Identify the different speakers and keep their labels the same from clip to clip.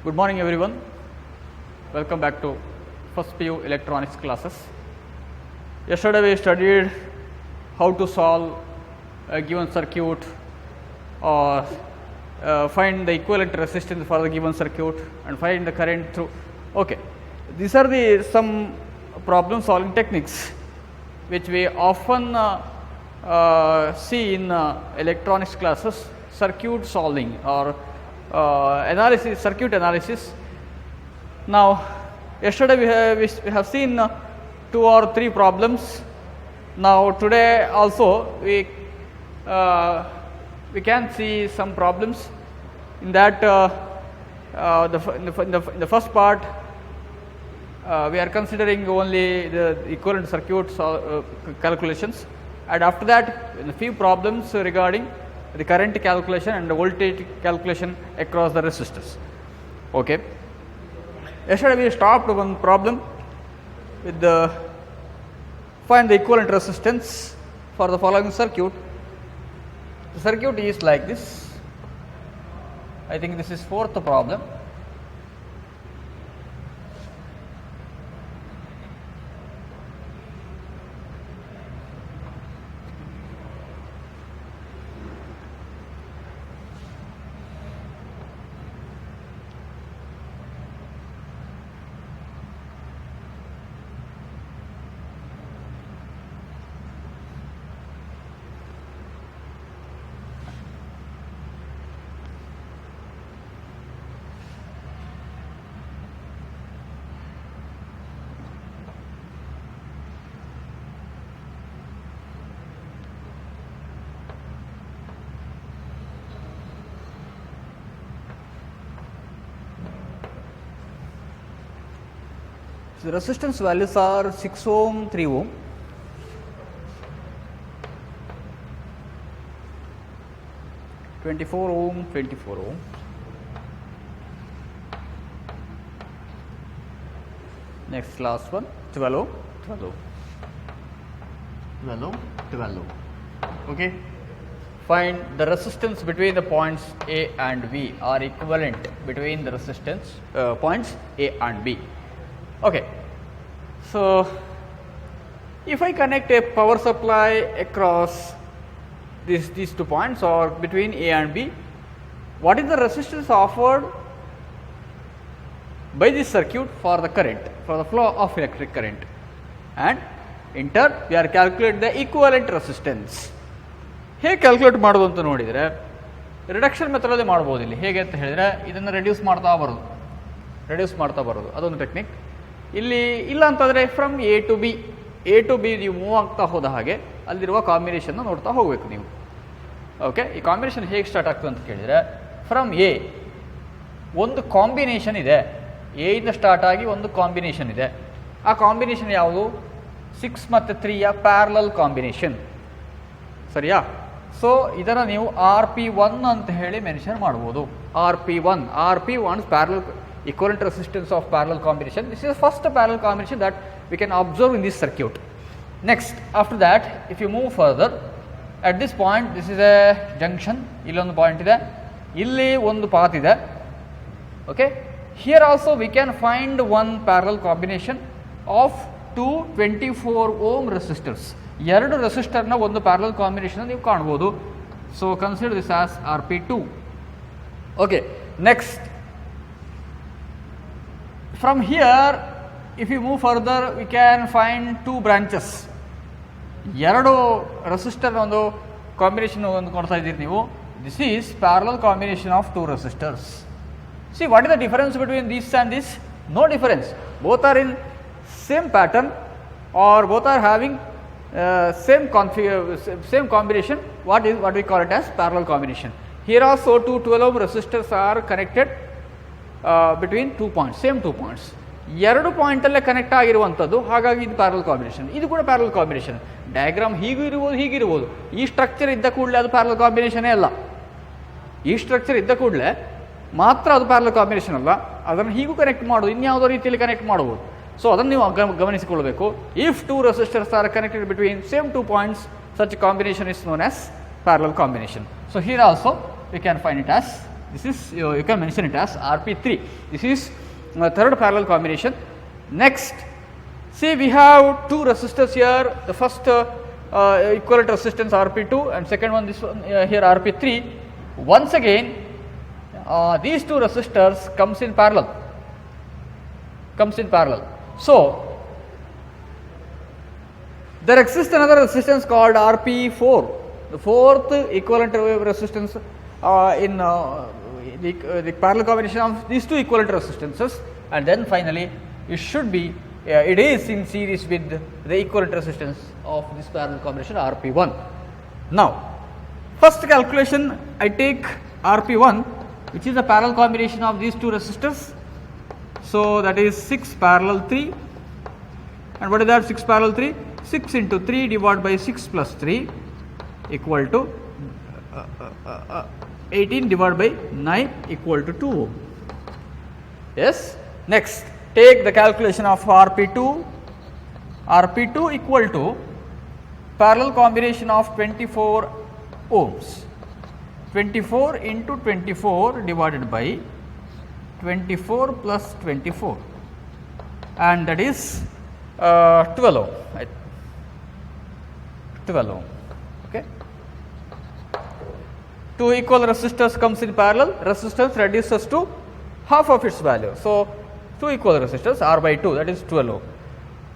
Speaker 1: Good morning everyone. Welcome back to first PU electronics classes. Yesterday we studied how to solve a given circuit or find the equivalent resistance for the given circuit and find the current through. Okay, these are the some problem solving techniques which we often see in electronics classes. Circuit solving or analysis, circuit analysis. Now, yesterday we have seen 2 or 3 problems. Now, today also we can see some problems. In that, in the first part, we are considering only the equivalent circuits calculations, and after that, a few problems regarding the current calculation and the voltage calculation across the resistors. Okay. Yesterday we stopped one problem with the find the equivalent resistance for the following circuit. The circuit is like this. I think this is 4th problem. So, the resistance values are 6 ohm, 3 ohm, (24 ohm, 24 ohm). Next last one, 12 ohm, 12 ohm, 12 ohm, 12 ohm. Okay. Find the resistance between the points A and B or equivalent between the resistance points A and B. Okay, so if I connect a power supply across these 2 points or between A and B, what is the resistance offered by this circuit for the current, for the flow of electric current, and in turn we are calculating the equivalent resistance. ಹೇಗೆ calculate ಮಾಡೋದು ಅಂತ ನೋಡಿದರೆ reduction ಮೆಥಡಲ್ಲಿ ಮಾಡ್ಬೋದು. ಇಲ್ಲಿ ಹೇಗೆ ಅಂತ ಹೇಳಿದರೆ ಇದನ್ನು ರೆಡ್ಯೂಸ್ ಮಾಡ್ತಾ ಬರೋದು ಅದೊಂದು ಟೆಕ್ನಿಕ್. ಇಲ್ಲಿ ಇಲ್ಲ ಅಂತಂದರೆ ಫ್ರಮ್ ಎ ಟು ಬಿ ನೀವು ಮೂವ್ ಆಗ್ತಾ ಹೋದ ಹಾಗೆ ಅಲ್ಲಿರುವ ಕಾಂಬಿನೇಷನ್ನ ನೋಡ್ತಾ ಹೋಗಬೇಕು ನೀವು. ಓಕೆ, ಈ ಕಾಂಬಿನೇಷನ್ ಹೇಗೆ ಸ್ಟಾರ್ಟ್ ಆಗ್ತದೆ ಅಂತ ಕೇಳಿದರೆ ಫ್ರಮ್ ಎ ಒಂದು ಕಾಂಬಿನೇಷನ್ ಇದೆ, ಎ ಇಂದ ಸ್ಟಾರ್ಟ್ ಆಗಿ ಒಂದು ಕಾಂಬಿನೇಷನ್ ಇದೆ. ಆ ಕಾಂಬಿನೇಷನ್ ಯಾವುದು? 6 ಮತ್ತು 3ಯ ಪ್ಯಾರಲಲ್ ಕಾಂಬಿನೇಷನ್, ಸರಿಯಾ? ಸೊ ಇದನ್ನು ನೀವು RP1 ಅಂತ ಹೇಳಿ ಮೆನ್ಷನ್ ಮಾಡ್ಬೋದು. RP1 parallel equivalent resistance of parallel combination. This is the first parallel combination that we can observe in this circuit. Next, after that, if you move further, at this point, this is a junction. Illondu point ide, illi ondu path ide. Okay, here also we can find one parallel combination of 2 24 ohm resistors. ಎರಡು resistor na ಒಂದು parallel combination ನೀವು ಕಾಣಬಹುದು. So consider this as RP2. Okay, next, from here if you move further we can find 2 branches. ಎರಡು resistor ಒಂದು combination ಒಂದು ಕೊಡ್ತಾ ಇದ್ದೀರಿ ನೀವು. This is parallel combination of 2 resistors. See, what is the difference between this and this? No difference. Both are in same pattern or both are having same combination. What we call it as parallel combination. Here also 2 12 ohm resistors are connected between 2 points, same 2 points. 2 ಪಾಯಿಂಟಲ್ಲೇ connect ಆಗಿರುವಂಥದ್ದು, ಹಾಗಾಗಿ ಇದು parallel combination. ಇದು ಕೂಡ parallel combination. Diagram ಹೀಗಿರ್ಬೋದು. ಈ structure ಇದ್ದ ಕೂಡಲೇ ಅದು parallel ಕಾಂಬಿನೇಷನೇ ಅಲ್ಲ. ಈ ಸ್ಟ್ರಕ್ಚರ್ ಇದ್ದ ಕೂಡಲೇ ಮಾತ್ರ ಅದು ಪ್ಯಾರಲಲ್ ಕಾಂಬಿನೇಷನ್ ಅಲ್ಲ, ಅದನ್ನು ಹೀಗೂ ಕನೆಕ್ಟ್ ಮಾಡೋದು, ಇನ್ಯಾವುದೋ ರೀತಿಯಲ್ಲಿ ಕನೆಕ್ಟ್ ಮಾಡ್ಬೋದು. ಸೊ ಅದನ್ನು ನೀವು ಗಮನಿಸಿಕೊಳ್ಳಬೇಕು. If 2 resistors are connected between same 2 points, such a combination is known as parallel combination. So here also we can find it as This is you can mention it as RP3. This is third parallel combination. Next, see we have two resistors here. The first equivalent resistance RP2 and second one this one here RP3. Once again, these two resistors comes in parallel. So there exists another resistance called RP4, the fourth equivalent resistance in the parallel combination of these two equivalent resistances, and then finally it should be it is in series with the equivalent resistance of this parallel combination RP1. Now, first calculation, I take RP1, which is a parallel combination of these two resistors. So that is 6 parallel 3, and what is that 6 parallel 3? 6 into 3 divided by 6 plus 3 equal to 18 divided by 9 equal to 2 ohm. Yes. Next, take the calculation of RP2. RP2 equal to parallel combination of 24 ohms. 24 into 24 divided by 24 plus 24, and that is 12 ohm. 12 ohm. Okay. Two equal resistors comes in parallel. Resistance reduces to half of its value. So two equal resistors R by 2, that is 12 ohm.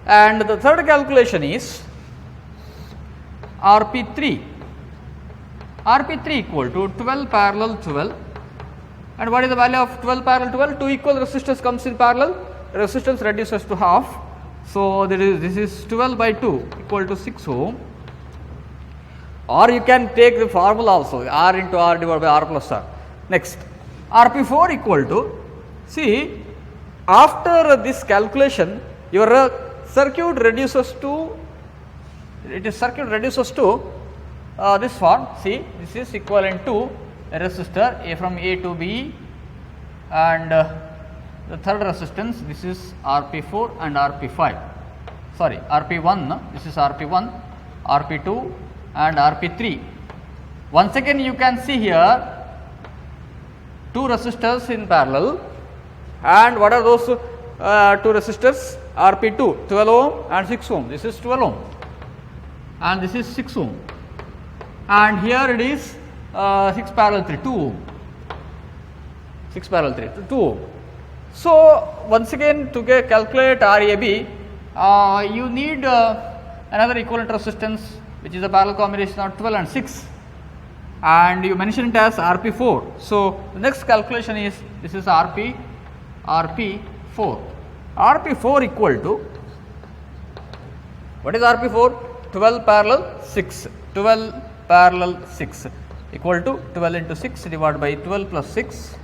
Speaker 1: And the third calculation is RP3. RP3 equal to 12 parallel 12. And what is the value of 12 parallel 12? Two equal resistors comes in parallel. Resistance reduces to half. So this is 12 by 2 equal to 6 ohm. Or you can take the formula also, R into R divided by R plus R. Next, RP4 equal to, see, after this calculation, your circuit reduces to, this form. See, this is equivalent to a resistor A from A to B, and the third resistance, this is RP4 and RP5. Sorry, RP1, this is RP1, RP2 and RP3. Once again you can see here two resistors in parallel, and what are those two resistors? RP2 12 ohm and 6 ohm. This is 12 ohm and this is 6 ohm, and here it is 6 parallel 3 2 ohm. 6 parallel 3 2 ohm. So once again to calculate RAB, you need another equivalent resistance, which is a parallel combination of 12 and 6, and you mention it as RP4. So the next calculation is, this is RP4. RP4 equal to, what is RP4? 12 parallel 6. 12 parallel 6 equal to 12 into 6 divided by 12 plus 6.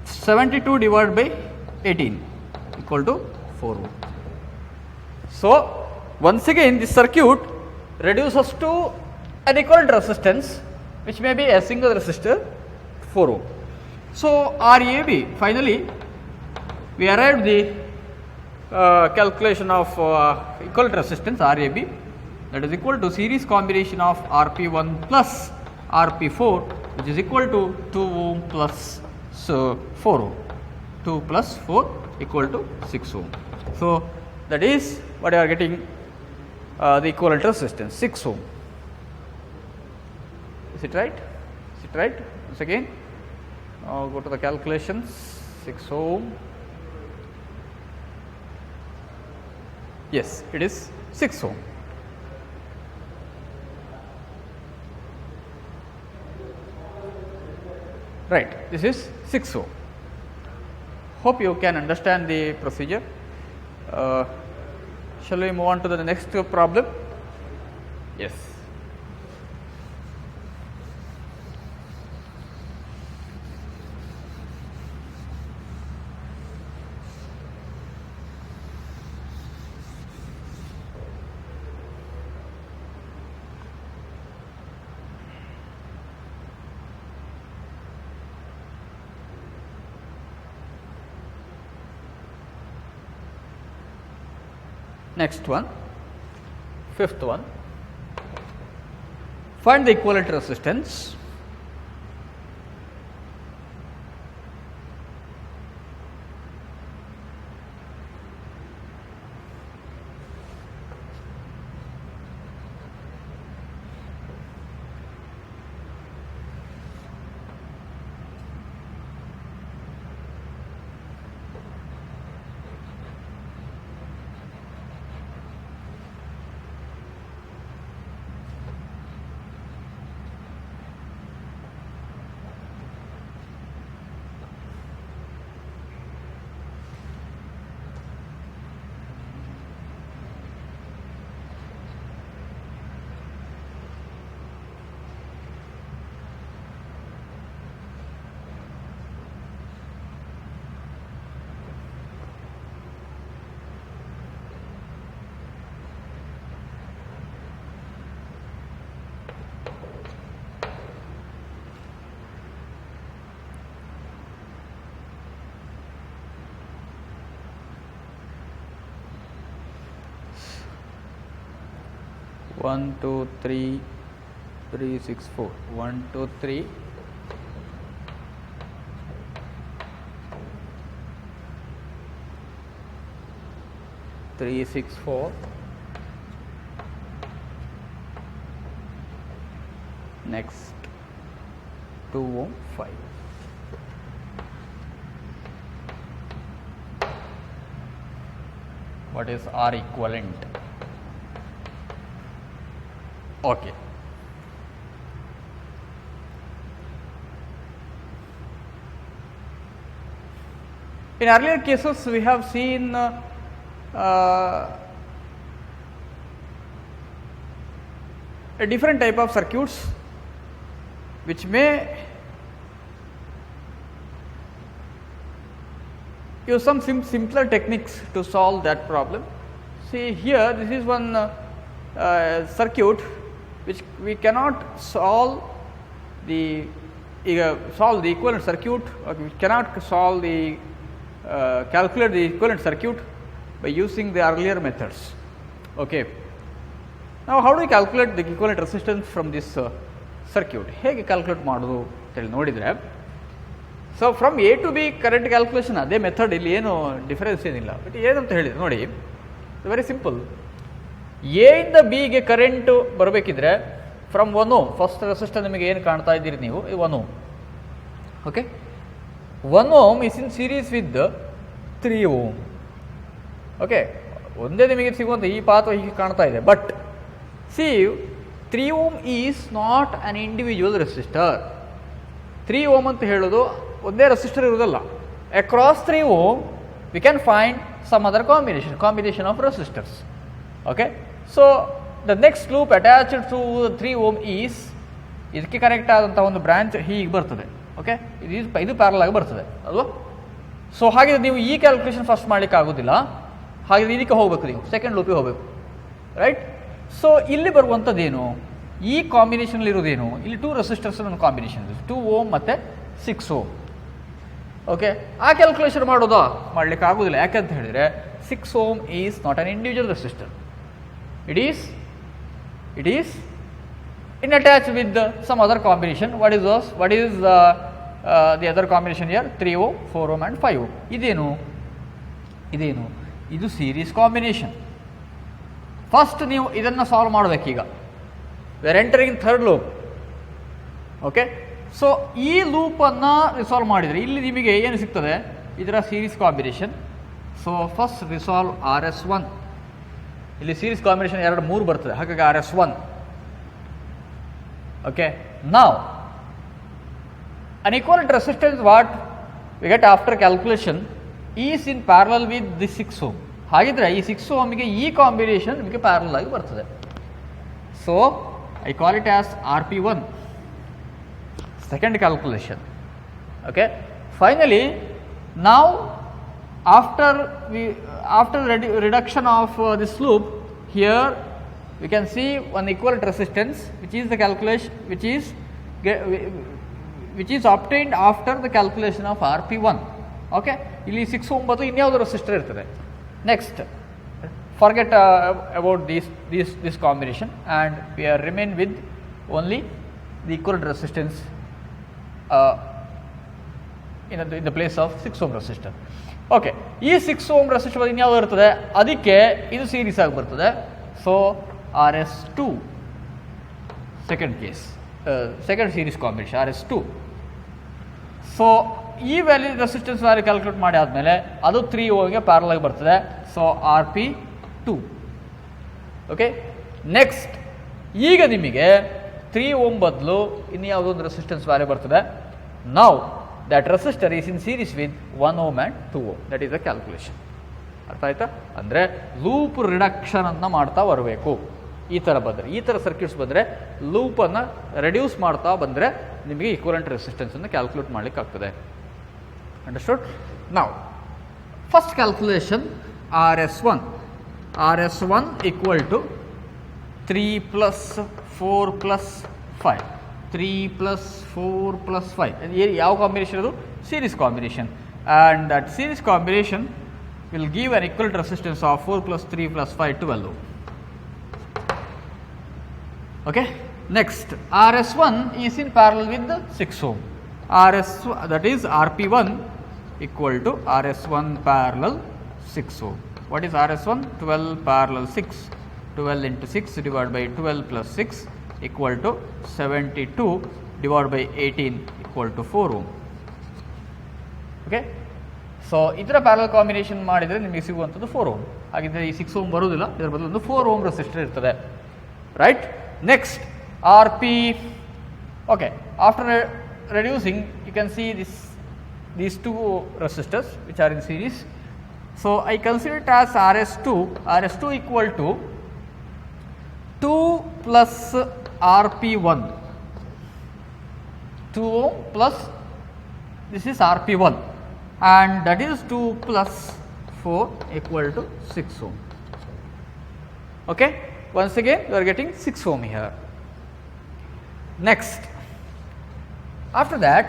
Speaker 1: 72 divided by 18 equal to 4 ohm. So once again this circuit reduces to an equivalent resistance, which may be a single resistor, 4 ohm. So RAB, finally we arrived the calculation of equivalent resistance RAB, that is equal to series combination of RP1 plus RP4, which is equal to 2 ohm plus 4 ohm. 2 plus 4 equal to 6 ohm. So that is what you are getting, the equivalent resistance 6 ohm. Is it right? Is it right? Once again, go to the calculations. 6 ohm. Yes, it is 6 ohm. Right, this is 6 ohm. Hope you can understand the procedure. Shall we move on to the next problem? Yes. Next one, fifth one, find the equivalent resistance 1 2 3 3 6 4 1 2 3 3 6 4 next 2 ohm 5. What is R equivalent? Okay. In earlier cases, we have seen a different type of circuits which may use some simpler techniques to solve that problem. See here, this is one circuit which we cannot solve the equivalent circuit, or we cannot solve the calculate the equivalent circuit by using the earlier methods. Okay. Now, how do we calculate the equivalent resistance from this circuit? ಹೇಗೆ calculate ಮಾಡೋದು ಅಂತೇಳಿ ನೋಡಿದರೆ, so from A to B current calculation ಅದೇ method, ಇಲ್ಲಿ ಏನು difference ಏನಿಲ್ಲ. But ಏನಂತ ಹೇಳಿದರೆ ನೋಡಿ, ವೆರಿ ಸಿಂಪಲ್. ಎ ಇಂದ ಬಿಗೆ ಕರೆಂಟು ಬರಬೇಕಿದ್ರೆ ಫ್ರಮ್ 1 ohm, ಫಸ್ಟ್ ರೆಸಿಸ್ಟರ್ ನಿಮಗೆ ಏನು ಕಾಣ್ತಾ ಇದ್ದೀರಿ ನೀವು, 1 ohm. Okay, 1 ohm is in series with 3 ohm. Okay, ಒಂದೇ ನಿಮಗೆ ಸಿಗುವಂಥ ಈ ಪಾತ್ರ ಹೀಗೆ ಕಾಣ್ತಾ ಇದೆ. But C 3 ohm is not an individual resistor. 3 ohm ಅಂತ ಹೇಳೋದು ಒಂದೇ ರೆಸಿಸ್ಟರ್ ಇರುವುದಲ್ಲ. Across 3 ohm we can find some other combination of resistors. Okay, so the next loop attached to 3 ohm is, ಇದಕ್ಕೆ ಕನೆಕ್ಟ್ ಆದಂಥ ಒಂದು ಬ್ರಾಂಚ್ ಹೀಗೆ ಬರ್ತದೆ. Okay, ಇದು ಪ್ಯಾರಲ್ ಆಗಿ ಬರ್ತದೆ ಅಲ್ವಾ. ಸೊ ಹಾಗಿದ್ರೆ ನೀವು ಈ ಕ್ಯಾಲ್ಕುಲೇಷನ್ ಫಸ್ಟ್ ಮಾಡಲಿಕ್ಕೆ ಆಗೋದಿಲ್ಲ. ಹಾಗಿದ್ರೆ ಇದಕ್ಕೆ ಹೋಗಬೇಕು, ನೀವು ಸೆಕೆಂಡ್ ಲೂಪಿಗೆ ಹೋಗಬೇಕು, ರೈಟ್. ಸೊ ಇಲ್ಲಿ ಬರುವಂಥದ್ದೇನು, ಈ ಕಾಂಬಿನೇಷನಲ್ಲಿ ಇರೋದೇನು, ಇಲ್ಲಿ 2 ರೆಸಿಸ್ಟರ್ಸ್ ಒಂದು ಕಾಂಬಿನೇಷನ್, 2 ohm ಮತ್ತು 6 ohm. ಓಕೆ, ಆ ಕ್ಯಾಲ್ಕುಲೇಷನ್ ಮಾಡೋದಾ, ಮಾಡಲಿಕ್ಕೆ ಆಗೋದಿಲ್ಲ. ಯಾಕಂತ ಹೇಳಿದರೆ 6 ohm is not an individual resistor. It is in attached with some other combination. What is the other combination here? 3 ohm, 4 ohm and 5 ohm. ಇದೇನು, ಇದು ಸೀರೀಸ್ ಕಾಂಬಿನೇಷನ್. ಫಸ್ಟ್ ನೀವು ಇದನ್ನು ಸಾಲ್ವ್ ಮಾಡಬೇಕೀಗ. We are entering third loop. Okay, so ಈ ಲೂಪನ್ನು resolve ಮಾಡಿದರೆ ಇಲ್ಲಿ ನಿಮಗೆ ಏನು ಸಿಗ್ತದೆ, ಇದರ series combination. So first resolve RS1. ಇಲ್ಲಿ ಸೀರೀಸ್ ಕಾಂಬಿನೇಷನ್ 2 3 ಬರ್ತದೆ, ಹಾಗಾಗಿ RS1. Okay, now an equivalent resistance what we get after calculation is in parallel with the 6 ohm. ಹಾಗಿದ್ರೆ ಈ 6 ohmಗೆ ಈ ಕಾಂಬಿನೇಷನ್ ನಿಮಗೆ ಪ್ಯಾರಲಲ್ ಆಗಿ ಬರ್ತದೆ. So I call it as RP1, second calculation. Okay, finally now after reduction of this loop, here we can see one equivalent resistance, which is the calculation which is obtained after the calculation of RP1. Okay, ಇಲ್ಲಿ 6 ohm ಬತ್ತು, ಇನ್ಯಾವುದೋ resistor ಇರ್ತದೆ. Next forget about this combination and we are remain with only the equivalent resistance in the place of 6 ohm resistor. Okay, ಈ 6 ohm resistor ಇನ್ಯಾವುದೋ ಇರ್ತದೆ, ಅದಕ್ಕೆ ಇದು series ಆಗಿ ಬರ್ತದೆ. So RS2, second case, second series combination RS2. So ಈ value resistance value calculate ಮಾಡಿ ಆದಮೇಲೆ ಅದು 3 ohmಗೆ ಪ್ಯಾರಲಲ್ ಆಗಿ ಬರ್ತದೆ. So RP2. ಓಕೆ, ನೆಕ್ಸ್ಟ್ ಈಗ ನಿಮಗೆ 3 ohm ಬದಲು ಇನ್ನು ಯಾವುದೊಂದು ರೆಸಿಸ್ಟೆನ್ಸ್ ವ್ಯಾಲ್ಯೂ ಬರ್ತದೆ. Now that resistor is in series with 1 ohm and 2 ohm. That is the calculation. ಅರ್ಥ ಆಯ್ತಾ? ಅಂದರೆ ಲೂಪ್ ರಿಡಕ್ಷನ್ ಅನ್ನು ಮಾಡ್ತಾ ಬರಬೇಕು. ಈ ಥರ ಬಂದರೆ, ಈ ಥರ ಸರ್ಕ್ಯೂಟ್ಸ್ ಬಂದರೆ ಲೂಪನ್ನು ರೆಡ್ಯೂಸ್ ಮಾಡ್ತಾ ಬಂದರೆ ನಿಮಗೆ ಈಕ್ವಲೆಂಟ್ ರೆಸಿಸ್ಟೆನ್ಸನ್ನು ಕ್ಯಾಲ್ಕುಲೇಟ್ ಮಾಡಲಿಕ್ಕೆ ಆಗ್ತದೆ. ಅಂಡರ್ಸ್ಟುಡ್? ನಾವು first calculation RS1 equal to 3 + 4 + 5. 3 + 4 + 5. ಯಾವ ಕಾಂಬಿನೇಷನ್ ಅದು? Series combination. And that series combination will give an equivalent resistance of 4 + 3 + 5 12 ohm. Okay, next RS1 is in parallel with the 6 ohm. RS, that is RP1 equal to RS1 parallel 6 ohm. What is RS1? 12 parallel 6. 12 into 6 divided by 12 plus 6 equal to 72 divided by 18 equal to 4 ohm. Okay, so ಇದರ parallel combination ಮಾಡಿದರೆ ನಿಮಗೆ ಸಿಗುವಂಥದ್ದು 4 ohm. ಹಾಗಿದ್ರೆ ಈ 6 ohm ಬರುವುದಿಲ್ಲ, ಇದರ ಬದಲು ಒಂದು 4 ಓಮ್ ರೆಸಿಸ್ಟರ್ ಇರ್ತದೆ. Right, next RP. Okay, after reducing you can see these two resistors which are in series. So I consider it as RS2 equal to 2 plus RP1, 2 ohm plus this is RP1, and that is 2 plus 4 equal to 6 ohm. Okay, once again you are getting 6 ohm here. Next, after that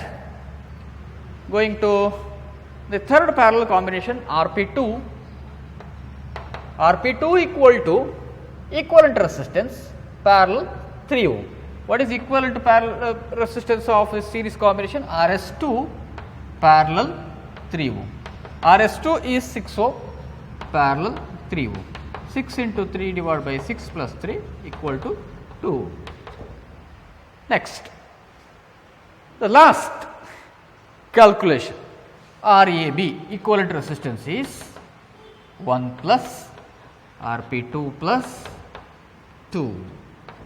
Speaker 1: going to the third parallel combination RP2 equal to equivalent resistance parallel 3 ohm. What is equivalent parallel resistance of this series combination? RS2 parallel 3 ohm. RS2 is 6 ohm parallel 3 ohm. 6 into 3 divided by 6 plus 3 equal to 2. Next, the last calculation, RAB equivalent resistance is 1 plus RP2 plus 2,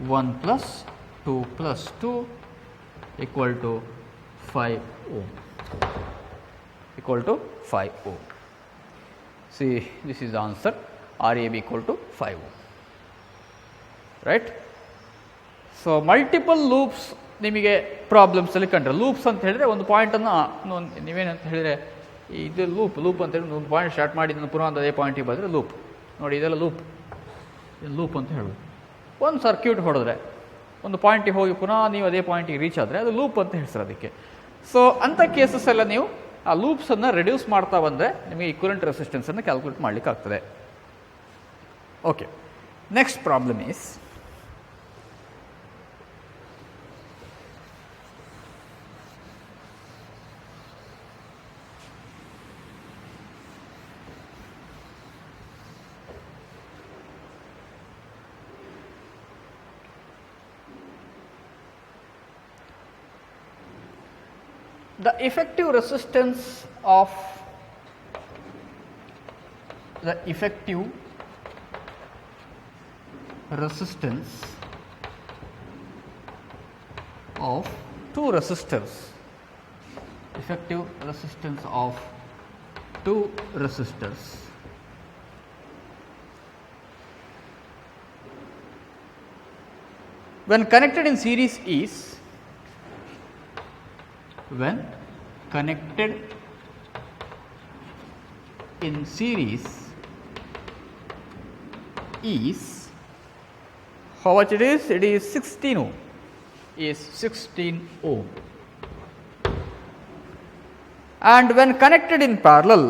Speaker 1: 1 plus 2 plus 2 equal to 5 ohm, equal to 5 ohm. See, this is the answer, RAB equal to 5 ohm, right. So multiple loops ನಿಮಗೆ ಪ್ರಾಬ್ಲಮ್ಸಲ್ಲಿ ಕಂಡ್ರೆ, loops ಅಂತ ಹೇಳಿದ್ರೆ ಒಂದು ಪಾಯಿಂಟನ್ನು ನೀವೇನಂತ ಹೇಳಿದರೆ ಇದು loop ಅಂತ ಹೇಳಿ ಒಂದು ಪಾಯಿಂಟ್ ಸ್ಟಾರ್ಟ್ ಮಾಡಿ ಪುನಃ ಒಂದು ಅದೇ ಪಾಯಿಂಟಿಗೆ ಬಂದರೆ ಲೂಪ್. ನೋಡಿ, ಇದೆಲ್ಲ ಲೂಪ್ ಅಂತ ಹೇಳೋದು. ಒಂದು ಸರ್ಕ್ಯೂಟ್ ಹೊಡೆದ್ರೆ ಒಂದು ಪಾಯಿಂಟಿಗೆ ಹೋಗಿ ಪುನಃ ನೀವು ಅದೇ ಪಾಯಿಂಟಿಗೆ ರೀಚ್ ಆದರೆ ಅದು ಲೂಪ್ ಅಂತ ಹೇಳ್ತಾರೆ ಅದಕ್ಕೆ. ಸೊ ಅಂಥ ಕೇಸಸ್ ಎಲ್ಲ ನೀವು ಆ ಲೂಪ್ಸನ್ನು ರೆಡ್ಯೂಸ್ ಮಾಡ್ತಾ ಬಂದರೆ ನಿಮಗೆ ಈಕ್ವಲೆಂಟ್ ರೆಸಿಸ್ಟೆನ್ಸನ್ನು ಕ್ಯಾಲ್ಕುಲೇಟ್ ಮಾಡಲಿಕ್ಕೆ ಆಗ್ತದೆ. Okay, next problem is the effective resistance of two resistors, effective resistance of two resistors when connected in series is, when connected in series is, how much it is? It is 16 ohm. Is 16 ohm. And when connected in parallel,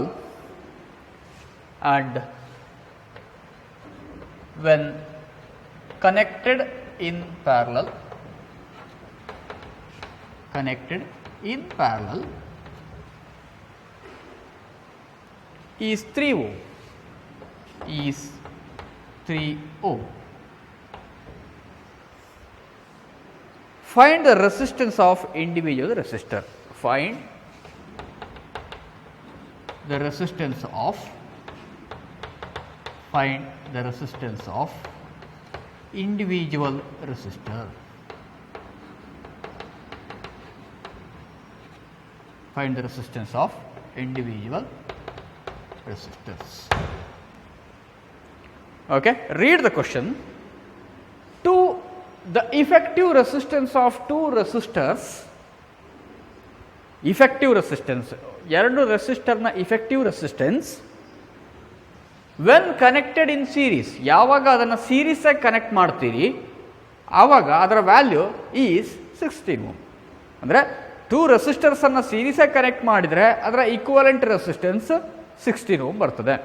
Speaker 1: and when connected in parallel is 3 ohm, is 3 ohm. Find the resistance of individual resistor. Find the resistance of individual resistor. Find the resistance of individual resistors. Okay, read the question. The effective resistance of two resistors, effective resistance, ಎರಡು ರೆಸಿಸ್ಟರ್ನ effective resistance when connected in series, ಯಾವಾಗ ಅದನ್ನು ಸೀರೀಸಾಗಿ connect ಮಾಡ್ತೀರಿ ಆವಾಗ ಅದರ value is 16 ohm. ಅಂದರೆ two ರೆಸಿಸ್ಟರ್ಸನ್ನು ಸೀರೀಸಾಗಿ connect ಮಾಡಿದರೆ ಅದರ ಈಕ್ವಲೆಂಟ್ ರೆಸಿಸ್ಟೆನ್ಸ್ 16 ಓಮ್ ಬರ್ತದೆ.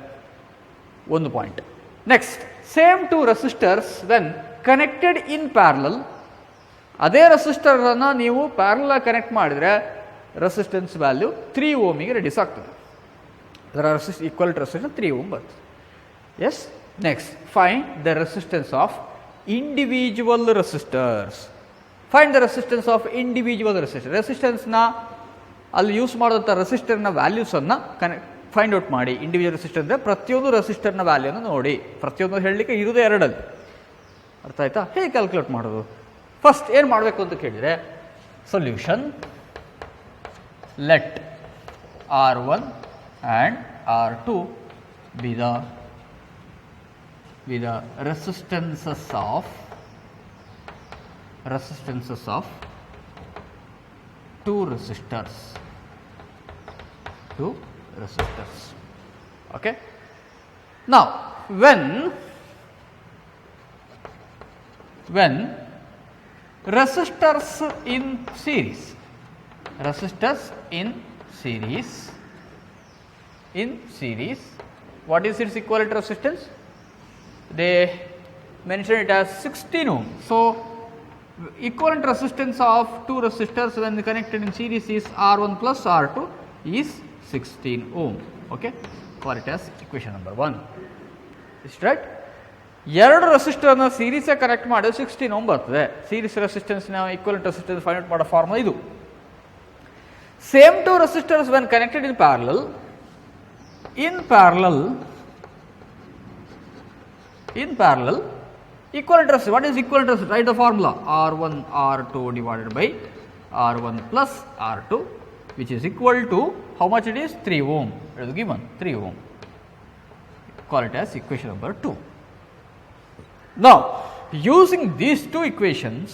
Speaker 1: ಒಂದು point. Next, same two resistors when connected in parallel, ಅದೇ ರೆಸಿಸ್ಟರನ್ನು ನೀವು ಪ್ಯಾರಲಲ್ ಕನೆಕ್ಟ್ ಮಾಡಿದರೆ ರೆಸಿಸ್ಟೆನ್ಸ್ ವ್ಯಾಲ್ಯೂ 3 ಓಮಿಗೆ ರೆಡ್ಯೂಸ್ ಆಗ್ತದೆ. ಅದರ ಈಕ್ವಲ್ ರೆಸಿಸ್ಟೆನ್ಸ್ 3 ಓಮ್ ಬರ್ತದೆ. Yes, next find the resistance of individual resistors. Find the resistance of individual resistor. ರೆಸಿಸ್ಟೆನ್ಸ್ನ ಅಲ್ಲಿ ಯೂಸ್ ಮಾಡೋಂಥ ರೆಸಿಸ್ಟರ್ನ ವ್ಯಾಲ್ಯೂಸನ್ನು ಫೈಂಡ್ ಔಟ್ ಮಾಡಿ. ಇಂಡಿವಿಜುವಲ್ ರೆಸಿಸ್ಟರ್ ಅಂದರೆ ಪ್ರತಿಯೊಂದು ರೆಸಿಸ್ಟರ್ನ ವ್ಯಾಲ್ಯೂನ ನೋಡಿ. ಪ್ರತಿಯೊಂದು ಹೇಳಲಿಕ್ಕೆ ಇರೋದೇ ಎರಡಲ್ಲಿ. ಅರ್ಥ ಆಯ್ತಾ? ಹೇಗೆ ಕ್ಯಾಲ್ಕುಲೇಟ್ ಮಾಡೋದು? ಫಸ್ಟ್ ಏನು ಮಾಡಬೇಕು ಅಂತ ಕೇಳಿದರೆ, solution let R1 and R2 be the resistances of two resistors. Okay, now when resistors in series, what is its equivalent resistance? They mention it as 16 ohm. So equivalent resistance of two resistors when connected in series is R1 plus R2 is 16 ohm. Okay, call it as equation number 1. Is it right? ಎರಡು ರೆಸಿಸ್ಟರ್ನ ಸೀರೀಸೇ connect ಮಾಡಿದ್ರೆ 16 ohm ಬರ್ತದೆ. Series ರೆಸಿಸ್ಟೆನ್ಸ್ನ equivalent resistance find out ಮಾಡೋ formula ಇದು. Same two resistors when connected in parallel, equivalent resistance. What is equivalent resistance? Write the formula. R1 R2 divided by R1 plus R2, which is equal to how much it is? 3 ohm. It is given 3 ohm. Call it as equation number 2. Now, using these two equations,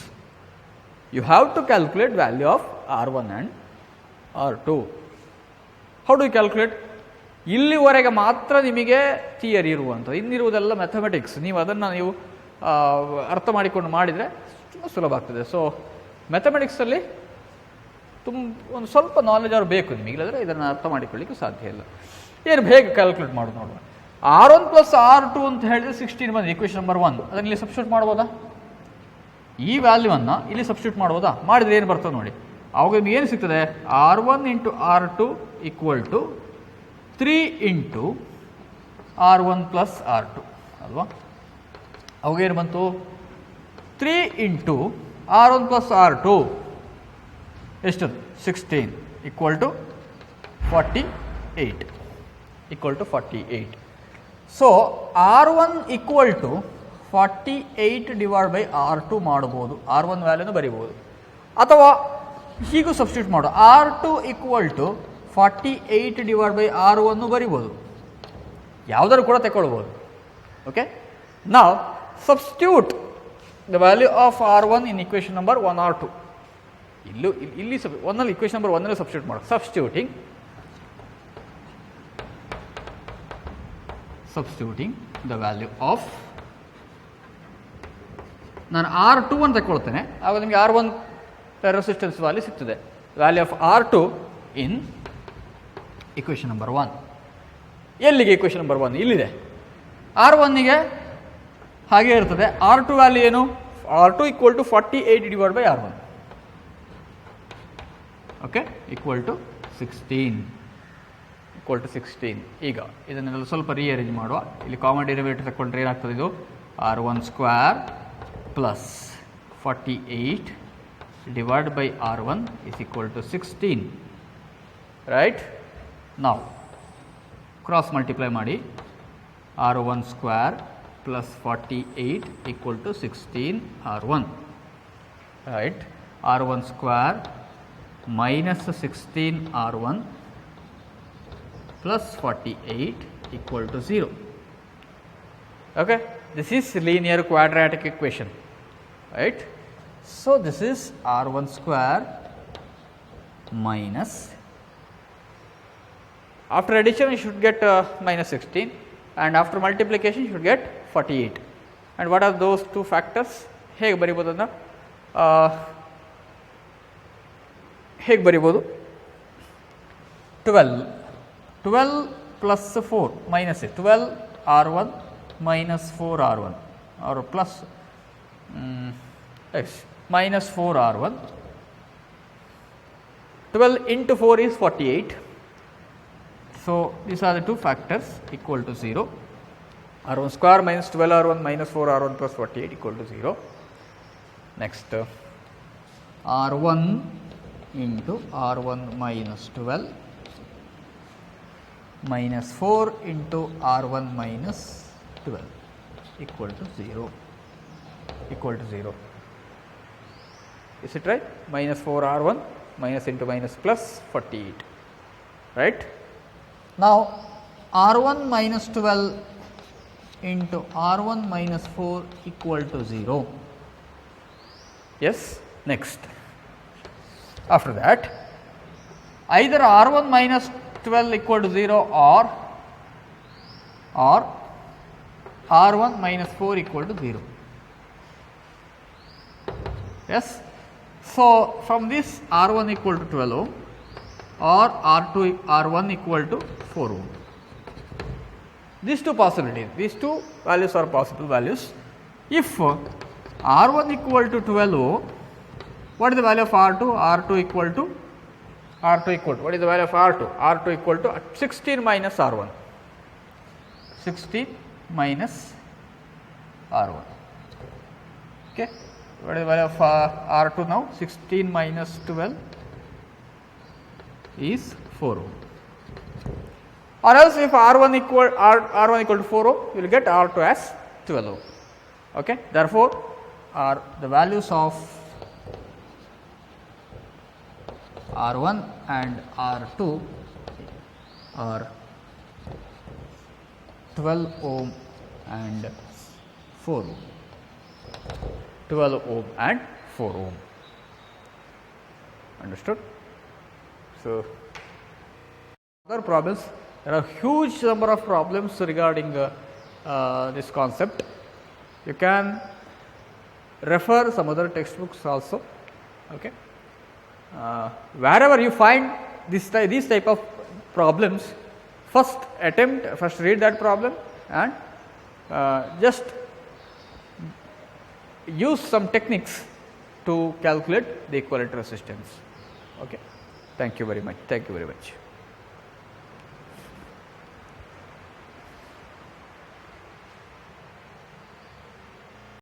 Speaker 1: you have to calculate value of R1 and R2. How do you calculate? ಇಲ್ಲಿವರೆಗೆ ಮಾತ್ರ ನಿಮಗೆ theory ಇರುವಂಥದ್ದು, ಇನ್ನಿರುವುದೆಲ್ಲ mathematics. ನೀವು ಅದನ್ನು ಅರ್ಥ ಮಾಡಿಕೊಂಡು ಮಾಡಿದರೆ ತುಂಬ ಸುಲಭ ಆಗ್ತದೆ. ಸೊ ಮ್ಯಾಥಮೆಟಿಕ್ಸಲ್ಲಿ ಒಂದು ಸ್ವಲ್ಪ ನಾಲೆಜ್ ಅವ್ರು ಬೇಕು ನಿಮಗೆ, ಇಲ್ಲದ್ರೆ ಇದನ್ನು ಅರ್ಥ ಮಾಡಿಕೊಳ್ಳಿಕ್ಕೆ ಸಾಧ್ಯ ಇಲ್ಲ. ಏನು ಹೇಗೆ ಕ್ಯಾಲ್ಕುಲೇಟ್ ಮಾಡೋದು ನೋಡುವ. R1 ಪ್ಲಸ್ R2 ಅಂತ ಹೇಳಿದ್ರೆ 16 ಬಂದು ಈಕ್ವೇಷನ್ ನಂಬರ್ 1. ಅದನ್ನು ಇಲ್ಲಿ ಸಬ್ಸ್ಟಿಟ್ಯೂಟ್ ಮಾಡ್ಬೋದಾ? ಈ ವ್ಯಾಲ್ಯೂವನ್ನು ಇಲ್ಲಿ ಸಬ್ಸ್ಟಿಟ್ಯೂಟ್ ಮಾಡ್ಬೋದಾ? ಮಾಡಿದರೆ ಏನು ಬರ್ತದೆ ನೋಡಿ. ಅವಾಗ ನಿಮಗೆ ಏನು ಸಿಗ್ತದೆ? R1 into R2 equal to 3 into R1 plus R2 ಅಲ್ವಾ? ಅವಾಗೇನು ಬಂತು? 3 ಇಂಟು R1 ಪ್ಲಸ್ R2 ಎಷ್ಟು? 16 equal to 48. So R1 equal to 48 divide by R2 ಮಾಡ್ಬೋದು. R1 ವ್ಯಾಲ್ಯೂನು ಬರಿಬೋದು, ಅಥವಾ ಹೀಗೂ ಸಬ್ಸ್ಟಿಟ್ಯೂಟ್ ಮಾಡು. R2 equal to 48 divide by R1 ಬರಿಬೋದು. ಯಾವುದಾದ್ರು ಕೂಡ ತಗೊಳ್ಬೋದು. ಓಕೆ, ನಾವು substitute the value of R1 in equation number 1 or 2. ಇಲ್ಲಿ ಒಂದಲ್ಲಿ ಇಕ್ವೇಷನ್ ನಂಬರ್ 1 ಸಬ್ಸ್ಟಿಟ್ಯೂಟ್ ಮಾಡು. ಸಬ್ಸ್ಟಿಟ್ಯೂಟಿಂಗ್ ದ ವ್ಯಾಲ್ಯೂ ಆಫ್, ನಾನು R2 ಅಂತ ತಗೊಳ್ತೇನೆ, ಆಗ ನಿಮಗೆ R1 ರೆಸಿಸ್ಟೆನ್ಸ್ ವ್ಯಾಲ್ಯೂ ಸಿಗ್ತದೆ. Value of R2 in equation number 1. ಎಲ್ಲಿಗೆ ಇಕ್ವೇಷನ್ ನಂಬರ್ 1? ಇಲ್ಲಿದೆ. R1ಗೆ ಹಾಗೆ ಇರ್ತದೆ. R2 ವ್ಯಾಲ್ಯೂ ಏನು? R2 equal to 48 divide by R1. Okay, equal to 16. ಈಗ ಇದನ್ನೆಲ್ಲ ಸ್ವಲ್ಪ ರೀಅರೇಂಜ್ ಮಾಡುವ. ಇಲ್ಲಿ ಕಾಮನ್ ಡೆರಿವೇಟಿವ್ ತಗೊಂಡ್ರೆ ಏನಾಗ್ತದೆ? ಇದು R1 square plus 48 divide by R1 is equal to 16. Right? ನಾವು ಕ್ರಾಸ್ ಮಲ್ಟಿಪ್ಲೈ ಮಾಡಿ. R1 square plus 48 equal to 16 R1. Right? R1 square minus 16 R1 plus 48 equal to 0. Okay, this is linear quadratic equation, right? So this is R1 square minus, after addition you should get minus 16, and after multiplication you should get 48. And what are those two factors? ಹೇಗೆ ಬರಿಬೋದು ಅದನ್ನು? ಹೇಗೆ ಬರಿಬೋದು? 12 plus 4 minus 12 R1 minus 4 R1 ಅವರು plus Yes, minus 4R1. 12 into 4 is 48. So, these are the two factors equal to 0. R1 square minus 12R1 minus 4R1 plus 48 equal to 0. Next, R1 into R1 minus 12 minus 4 into R1 minus 12 equal to 0. Equal to 0. Is it right? Minus 4R1 minus into minus plus 48. Right? Now, R1 minus 12 into R1 minus 4 equal to 0. Yes. Next. After that, either R1 minus 12 equal to 0 or R1 minus 4 equal to 0. Yes. So, from this R1 equal to 12 ohm or R1 equal to 4 ohm. These two possibilities, these two values are possible values. If R1 equal to 12 ohm, what is the value of R2? R2 equal to what is the value of R2? R2 equal to 16 minus R1. 16 minus R1. Okay. What is the value of R2 now? 16 minus 12 is 4 ohm. Or else if R1 equal to 4 ohm, you will get R2 as 12 ohm. Okay. Therefore, the values of R1 and R2 are 12 ohm and 4 ohm. 12 ohm and 4 ohm. Understood? So, other problems, there are huge number of problems regarding this concept. You can refer some other textbooks also. Okay. Wherever you find these type of problems, first read that problem and just use some techniques to calculate the equivalent resistance. Okay. Thank you very much. Thank you very much.